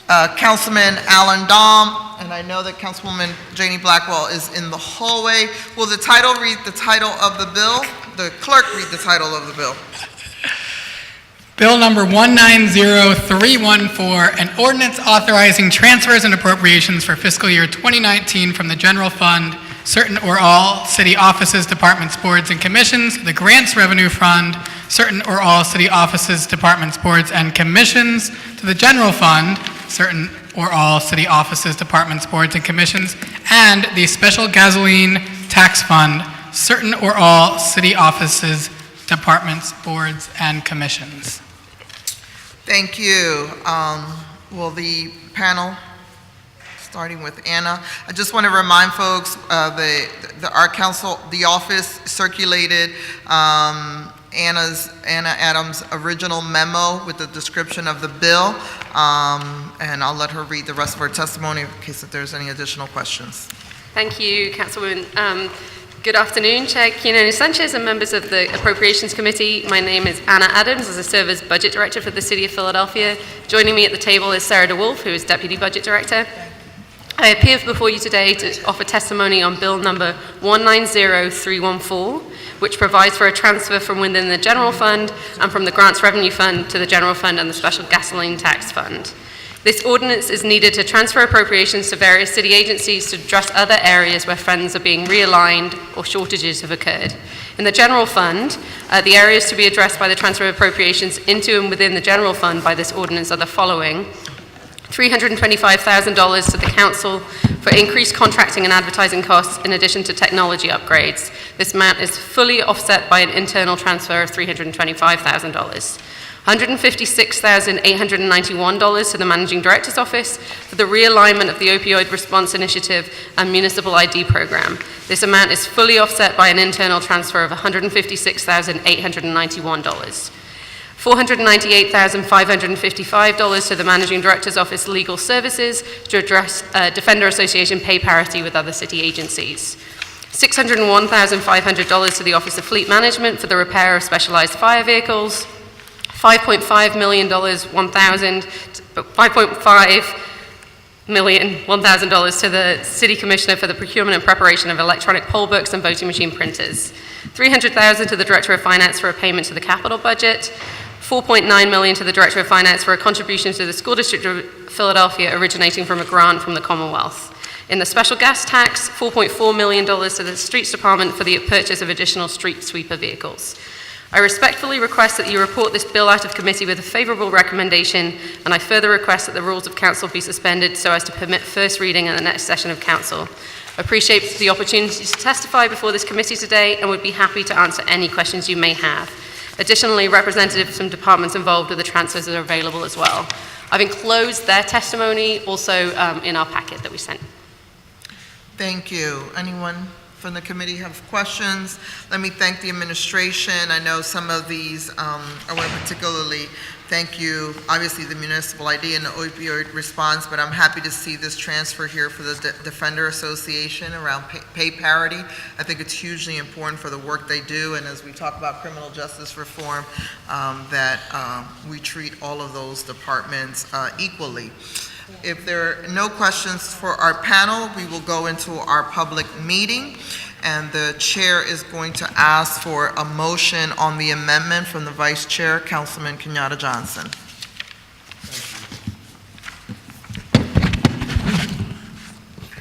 Councilman Alan Dom, and I know that Councilwoman Janie Blackwell is in the hallway. Will the title read the title of the bill? The clerk read the title of the bill. Bill number 190314, an ordinance authorizing transfers and appropriations for fiscal year 2019 from the general fund, certain or all city offices, departments, boards, and commissions, the grants revenue fund, certain or all city offices, departments, boards, and commissions, to the general fund, certain or all city offices, departments, boards, and commissions, and the special gasoline tax fund, certain or all city offices, departments, boards, and commissions. Thank you. Will the panel, starting with Anna, I just want to remind folks, our council, the office circulated Anna Adams' original memo with the description of the bill, and I'll let her read the rest of her testimony in case if there's any additional questions. Thank you, Councilwoman. Good afternoon, Chair Quiñones-Sánchez and members of the Appropriations Committee. My name is Anna Adams, as I serve as Budget Director for the City of Philadelphia. Joining me at the table is Sarah DeWolf, who is Deputy Budget Director. I appear before you today to offer testimony on Bill number 190314, which provides for a transfer from within the General Fund and from the Grants Revenue Fund to the General Fund and the Special Gasoline Tax Fund. This ordinance is needed to transfer appropriations to various city agencies to address other areas where funds are being realigned or shortages have occurred. In the General Fund, the areas to be addressed by the transfer of appropriations into and within the General Fund by this ordinance are the following: $325,000 to the Council for increased contracting and advertising costs in addition to technology upgrades. This amount is fully offset by an internal transfer of $325,000. $156,891 to the Managing Director's Office for the realignment of the Opioid Response Initiative and Municipal ID Program. This amount is fully offset by an internal transfer of $156,891. $498,555 to the Managing Director's Office Legal Services to address Defender Association pay parity with other city agencies. $601,500 to the Office of Fleet Management for the repair of specialized fire vehicles. $5.5 million, $1,000 to the City Commissioner for the procurement and preparation of electronic poll books and voting machine printers. $300,000 to the Director of Finance for a payment to the capital budget. $4.9 million to the Director of Finance for a contribution to the School District of Philadelphia originating from a grant from the Commonwealth. In the special gas tax, $4.4 million to the Streets Department for the purchase of additional street sweeper vehicles. I respectfully request that you report this bill out of committee with a favorable recommendation, and I further request that the rules of council be suspended so as to permit first reading in the next session of council. I appreciate the opportunity to testify before this committee today and would be happy to answer any questions you may have. Additionally, representatives from departments involved with the transfers are available as well. I've enclosed their testimony also in our packet that we sent. Thank you. Anyone from the committee have questions? Let me thank the administration. I know some of these, I want to particularly thank you, obviously the municipal ID and the opioid response, but I'm happy to see this transfer here for the Defender Association around pay parity. I think it's hugely important for the work they do, and as we talk about criminal justice reform, that we treat all of those departments equally. If there are no questions for our panel, we will go into our public meeting, and the chair is going to ask for a motion on the amendment from the Vice Chair, Councilman Kenyatta Johnson.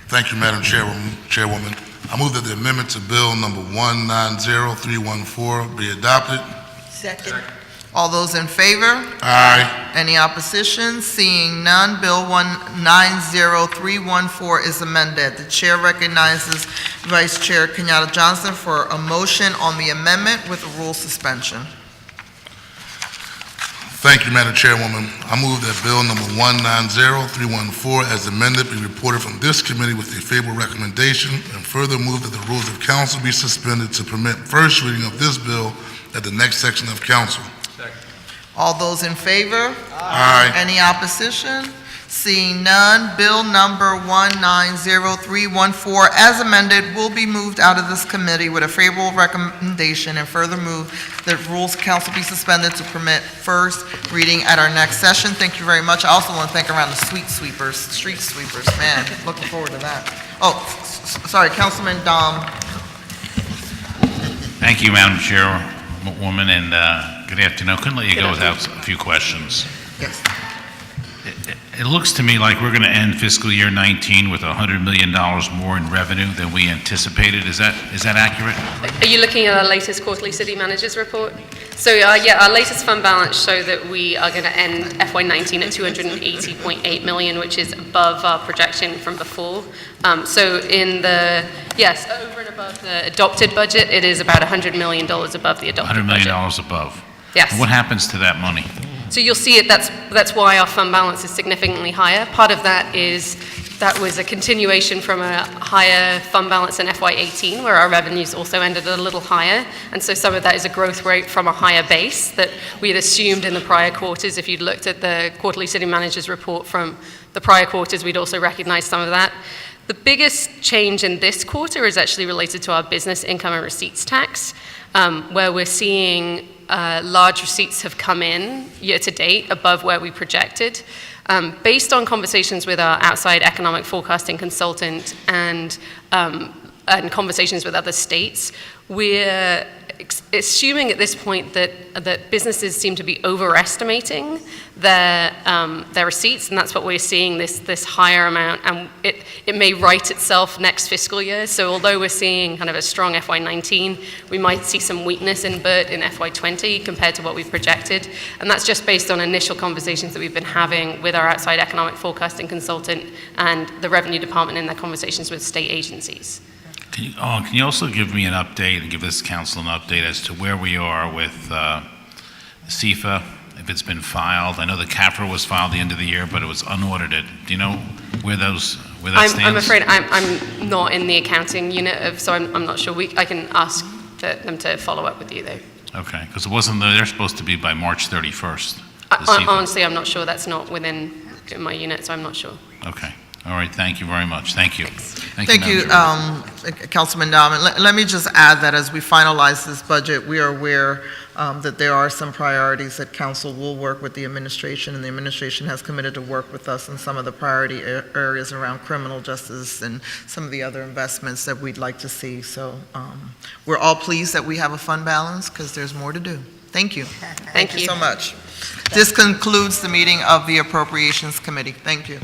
Thank you, Madam Chairwoman. I move that the amendment to Bill number 190314 be adopted. Second. All those in favor? Aye. Any opposition? Seeing none, Bill 190314 is amended. The chair recognizes Vice Chair Kenyatta Johnson for a motion on the amendment with a rule suspension. Thank you, Madam Chairwoman. I move that Bill number 190314 as amended be reported from this committee with a favorable recommendation, and further move that the rules of council be suspended to permit first reading of this bill at the next section of council. All those in favor? Aye. Any opposition? Seeing none, bill number 190314 as amended will be moved out of this committee with a favorable recommendation, and further move that rules of council be suspended to permit first reading at our next session. Thank you very much. I also want to thank around the street sweepers, man, looking forward to that. Oh, sorry, Councilman Dom. Thank you, Madam Chairwoman, and good afternoon. Couldn't let you go without a few questions. Yes. It looks to me like we're going to end fiscal year 19 with $100 million more in revenue than we anticipated. Is that accurate? Are you looking at our latest quarterly city managers report? So yeah, our latest fund balance show that we are going to end FY19 at $280.8 million, which is above our projection from before. So in the, yes, over and above the adopted budget, it is about $100 million above the adopted budget. $100 million above. Yes. And what happens to that money? So you'll see it, that's why our fund balance is significantly higher. Part of that is, that was a continuation from a higher fund balance in FY18, where our revenues also ended a little higher. And so some of that is a growth rate from a higher base that we had assumed in the prior quarters. If you'd looked at the quarterly city managers report from the prior quarters, we'd also recognized some of that. The biggest change in this quarter is actually related to our business income and receipts tax, where we're seeing large receipts have come in year to date above where we projected. Based on conversations with our outside economic forecasting consultant and conversations with other states, we're assuming at this point that businesses seem to be overestimating their receipts, and that's what we're seeing, this higher amount, and it may right itself next fiscal year. So although we're seeing kind of a strong FY19, we might see some weakness in BERT in FY20 compared to what we've projected, and that's just based on initial conversations that we've been having with our outside economic forecasting consultant and the revenue department in their conversations with state agencies. Can you also give me an update and give this council an update as to where we are with CFA, if it's been filed? I know the CAFRA was filed the end of the year, but it was unaudited. Do you know where that stands? I'm afraid I'm not in the accounting unit, so I'm not sure. I can ask them to follow up with you, though. Okay, because it wasn't, they're supposed to be by March 31st. Honestly, I'm not sure. That's not within my unit, so I'm not sure. Okay. All right, thank you very much. Thank you. Thank you, Councilman Dahman. Let me just add that as we finalize this budget, we are aware that there are some priorities that council will work with the administration, and the administration has committed to work with us in some of the priority areas around criminal justice and some of the other investments that we'd like to see. So we're all pleased that we have a fund balance because there's more to do. Thank you. Thank you so much. This concludes the meeting of the Appropriations Committee. Thank you.